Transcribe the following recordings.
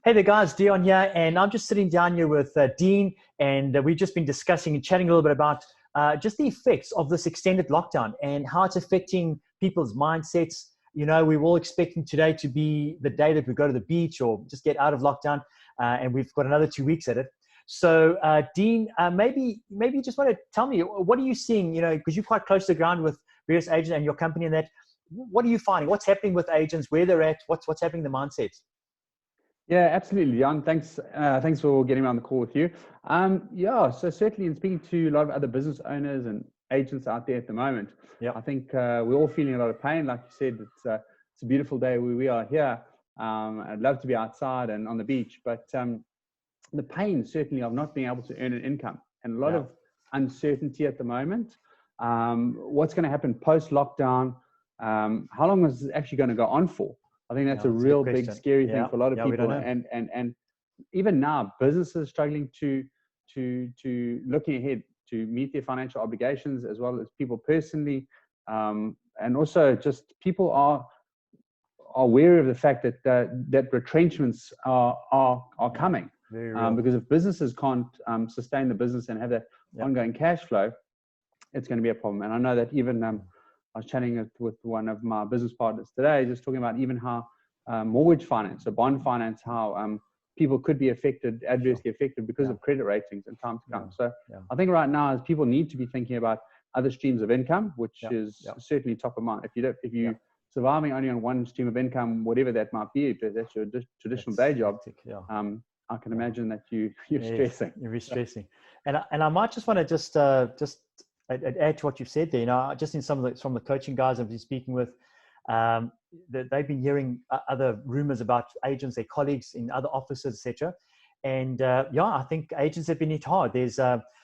Hey there, guys. Dion here, and I'm just sitting down here with Dean, and we've just been discussing and chatting a little bit about just the effects of this extended lockdown and how it's affecting people's mindsets. You know, we're all expecting today to be the day that we go to the beach or just get out of lockdown, and we've got another 2 weeks at it. So, Dean, maybe you just want to tell me, what are you seeing? You know, because you're quite close to the ground with various agents and your company, and that. What are you finding? What's happening with agents? Where they're at? What's happening in the mindsets? Yeah, absolutely, Jan. Thanks for getting me on the call with you. Yeah, so certainly in speaking to a lot of other business owners and agents out there at the moment, Yeah. I think we're all feeling a lot of pain. Like you said, it's a beautiful day where we are here. I'd love to be outside and on the beach, but the pain certainly of not being able to earn an income and a lot of uncertainty at the moment. What's going to happen post-lockdown? How long is it actually going to go on for? I think that's a real big, scary thing for a lot of people. And even now, businesses struggling to looking ahead to meet their financial obligations, as well as people personally. And also just people are wary of the fact that retrenchments are coming. Because if businesses can't sustain the business and have that ongoing cash flow, it's going to be a problem. And I know that even I was chatting with one of my business partners today, just talking about even how mortgage finance, so bond finance, how people could be adversely affected because of credit ratings in time to come. So I think right now, as people need to be thinking about other streams of income, which is certainly top of mind. If you surviving only on one stream of income, whatever that might be, if that's your traditional day job, I can imagine that you're stressing. You're stressing, and I might just want to just add to what you've said there. You know, just in some of the coaching guys I've been speaking with, they've been hearing other rumors about agents, their colleagues in other offices, etc. And I think agents have been hit hard. There's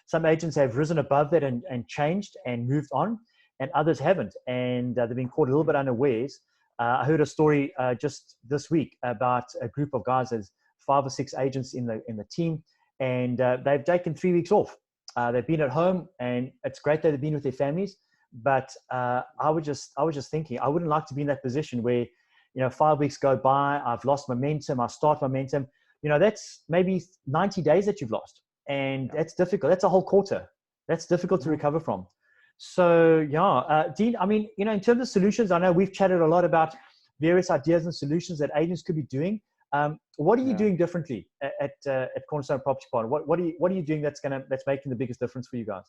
some agents have risen above that and changed and moved on, and others haven't, and they've been caught a little bit unawares. I heard a story just this week about a group of guys. There's 5 or 6 agents in the team, and they've taken 3 weeks off. They've been at home, and it's great that they've been with their families. But I was just thinking, I wouldn't like to be in that position where, 5 weeks go by, I've lost momentum, I start momentum. That's maybe 90 days that you've lost, and that's difficult. That's a whole quarter. That's difficult to recover from. So Dean, I mean, in terms of solutions, I know we've chatted a lot about various ideas and solutions that agents could be doing. What are you doing differently at Cornerstone Property Partner? What are you doing that's making the biggest difference for you guys?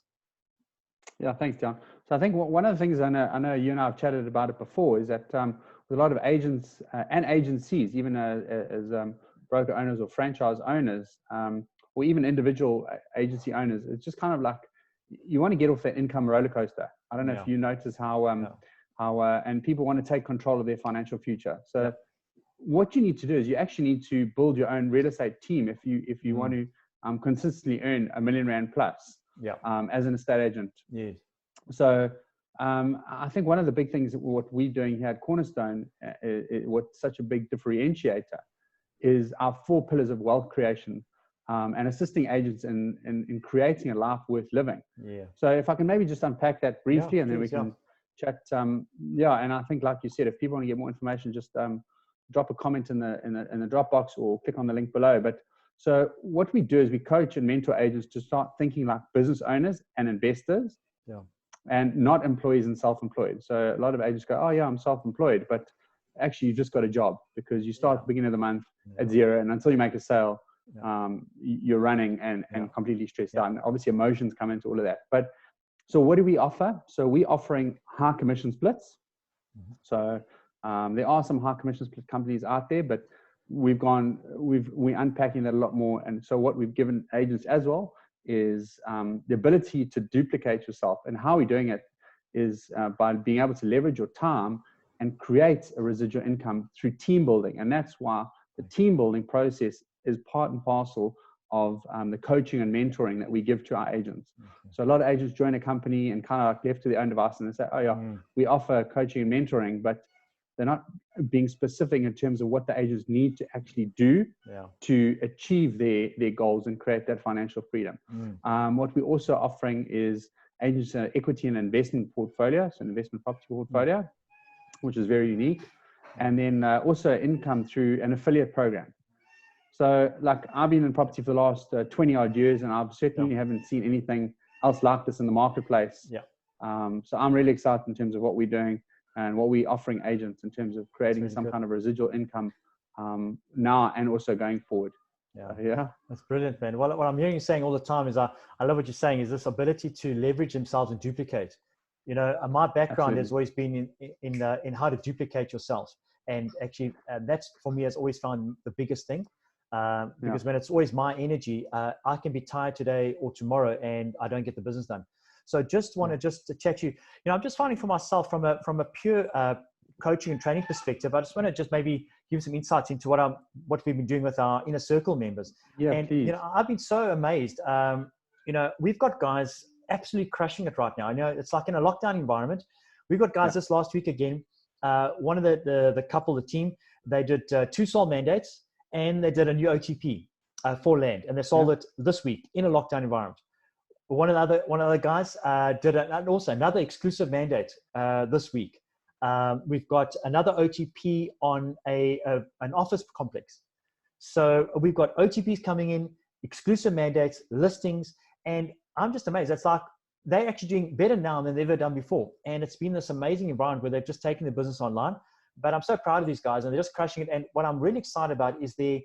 Yeah, thanks, John. So I think one of the things I know you and I have chatted about it before is that with a lot of agents and agencies, even as broker owners or franchise owners, or even individual agency owners, it's just kind of like you want to get off that income roller coaster. I don't know if you notice how and people want to take control of their financial future. So what you need to do is you actually need to build your own real estate team if you want to consistently earn R1 million plus as an estate agent. Yes. So I think one of the big things that what we're doing here at Cornerstone, what's such a big differentiator, is our 4 pillars of wealth creation and assisting agents in creating a life worth living. Yeah. So if I can maybe just unpack that briefly, and then we can chat. And I think, like you said, if people want to get more information, just drop a comment in the Dropbox or click on the link below. But so what we do is we coach and mentor agents to start thinking like business owners and investors, and not employees and self-employed. So a lot of agents go, "Oh yeah, I'm self-employed," but actually you just got a job, because you start at the beginning of the month at zero, and until you make a sale, you're running and completely stressed out. And obviously emotions come into all of that. But so what do we offer? So we're offering high commission splits. So there are some high commission split companies out there, but we're unpacking that a lot more. And so what we've given agents as well is the ability to duplicate yourself. And how we're doing it is by being able to leverage your time and create a residual income through team building. And that's why the team building process is part and parcel of the coaching and mentoring that we give to our agents. So a lot of agents join a company and kind of like left to their own device, and they say, "Oh yeah, we offer coaching and mentoring," but they're not being specific in terms of what the agents need to actually do to achieve their goals and create that financial freedom. What we're also offering is agents an equity and investment portfolio, so an investment property portfolio, which is very unique. And then also income through an affiliate program. So like I've been in property for the last 20 odd years, and I've certainly haven't seen anything else like this in the marketplace. Yeah. So I'm really excited in terms of what we're doing and what we're offering agents in terms of creating really some good. kind of residual income now and also going forward. Yeah. Yeah. That's brilliant, man. What I'm hearing you saying all the time is I love what you're saying is this ability to leverage themselves and duplicate. You know, my background has always been in how to duplicate yourself. And actually, that's for me has always found the biggest thing. Because when it's always my energy, I can be tired today or tomorrow and I don't get the business done. So just want to just to chat to you. You know, I'm just finding for myself from a pure coaching and training perspective, I just want to just maybe give some insights into what we've been doing with our inner circle members. Yeah, and please. You know, I've been so amazed. You know, we've got guys absolutely crushing it right now. I know it's like in a lockdown environment. We've got guys this last week again. One of the couple, the team, they did 2 sold mandates and they did a new OTP for land, and they sold it this week in a lockdown environment. One of the other guys did also another exclusive mandate this week. We've got another OTP on an office complex. So we've got OTPs coming in, exclusive mandates, listings, and I'm just amazed. It's like they're actually doing better now than they've ever done before. And it's been this amazing environment where they've just taken the business online. But I'm so proud of these guys, and they're just crushing it. And what I'm really excited about is their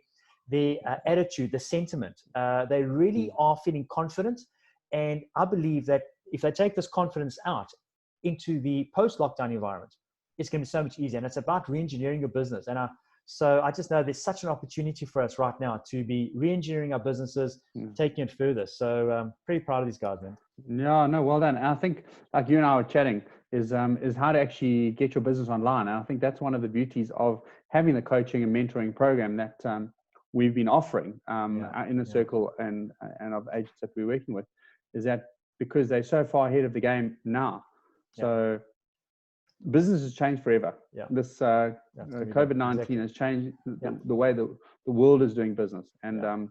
attitude, the sentiment. They really are feeling confident. And I believe that if they take this confidence out into the post-lockdown environment, it's going to be so much easier. And it's about re-engineering your business. And so I just know there's such an opportunity for us right now to be re-engineering our businesses, taking it further. So I'm pretty proud of these guys, man. Yeah, no, well done. And I think, like you and I were chatting, is how to actually get your business online. And I think that's one of the beauties of having the coaching and mentoring program that we've been offering our inner circle and of agents that we're working with, is that because they're so far ahead of the game now. So business has changed forever. This COVID-19 has changed the way the world is doing business. And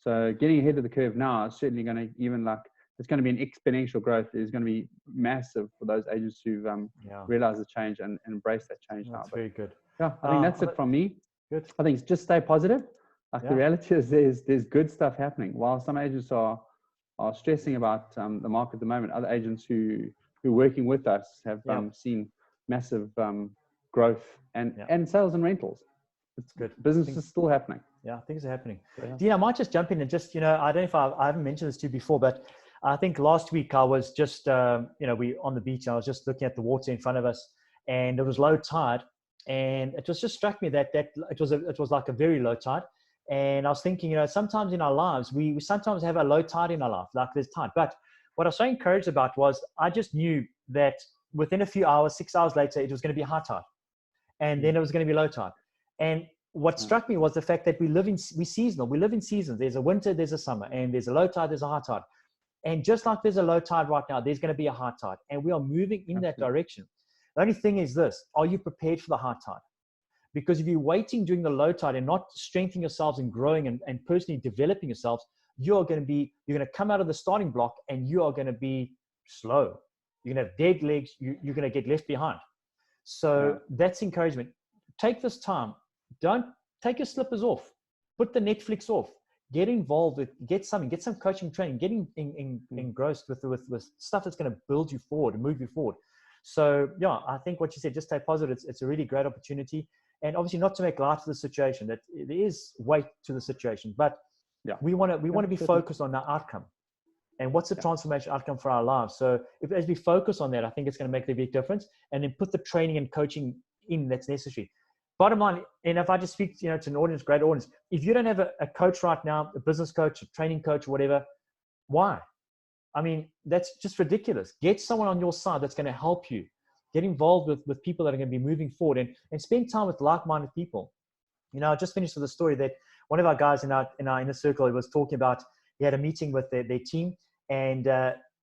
so getting ahead of the curve now is certainly going to it's going to be an exponential growth. It's going to be massive for those agents who've realized the change and embrace that change now. That's very good. Yeah, I think that's it from me. Good. I think it's just stay positive. Like the reality is there's good stuff happening. While some agents are stressing about the market at the moment, other agents who are working with us have seen massive growth and sales and rentals. It's good. Business is still happening. Yeah, things are happening. Dean, I might just jump in and just, I don't know if I haven't mentioned this to you before, but I think last week I was just, we on the beach, and I was just looking at the water in front of us, and it was low tide, and it just struck me that it was like a very low tide. And I was thinking, sometimes in our lives, we sometimes have a low tide in our life, like there's tide. But what I was so encouraged about was I just knew that within a few hours, 6 hours later, it was going to be high tide. And then it was going to be low tide. And what struck me was the fact that we're seasonal. We live in seasons. There's a winter, there's a summer, and there's a low tide, there's a high tide. And just like there's a low tide right now, there's going to be a high tide. And we are moving in that direction. The only thing is this: are you prepared for the high tide? Because if you're waiting during the low tide and not strengthening yourselves and growing and personally developing yourselves, you're going to come out of the starting block and you are going to be slow. You're going to have dead legs. You're going to get left behind. So that's encouragement. Take this time. Don't take your slippers off. Put the Netflix off. Get involved get some coaching training. Get engrossed with stuff that's going to build you forward and move you forward. So I think what you said, just stay positive. It's a really great opportunity. And obviously not to make light of the situation, that there is weight to the situation, but we want to be focused on the outcome and what's the transformation outcome for our lives. So as we focus on that, I think it's going to make a big difference, and then put the training and coaching in that's necessary. Bottom line, and if I just speak to an audience, great audience, if you don't have a coach right now, a business coach, a training coach, or whatever, why? I mean, that's just ridiculous. Get someone on your side that's going to help you. Get involved with people that are going to be moving forward, and spend time with like-minded people. I just finished with a story that one of our guys in our inner circle was talking about. He had a meeting with their team, and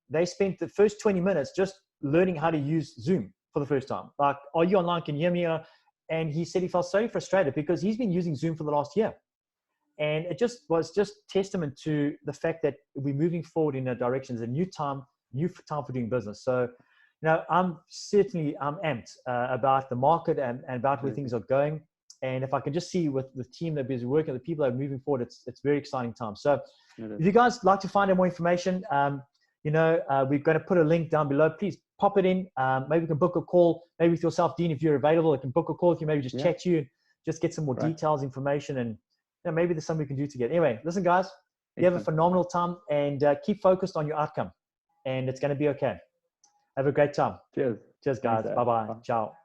they spent the first 20 minutes just learning how to use Zoom for the first time. Like, are you online? Can you hear me? And he said he felt so frustrated because he's been using Zoom for the last year. And it was testament to the fact that we're moving forward in a direction. It's a new time for doing business. So, I'm amped about the market and about where things are going. And if I can just see with the team that is working, the people that are moving forward, it's very exciting time. So if you guys like to find out more information, we're going to put a link down below. Please pop it in. Maybe we can book a call, maybe with yourself, Dean, if you're available. I can book a call with you, maybe just chat to you, just get some more details, information, and maybe there's something we can do together. Anyway, listen, guys, you have a phenomenal time, and keep focused on your outcome, and it's going to be okay. Have a great time. Cheers. Cheers, guys. Bye-bye. Ciao.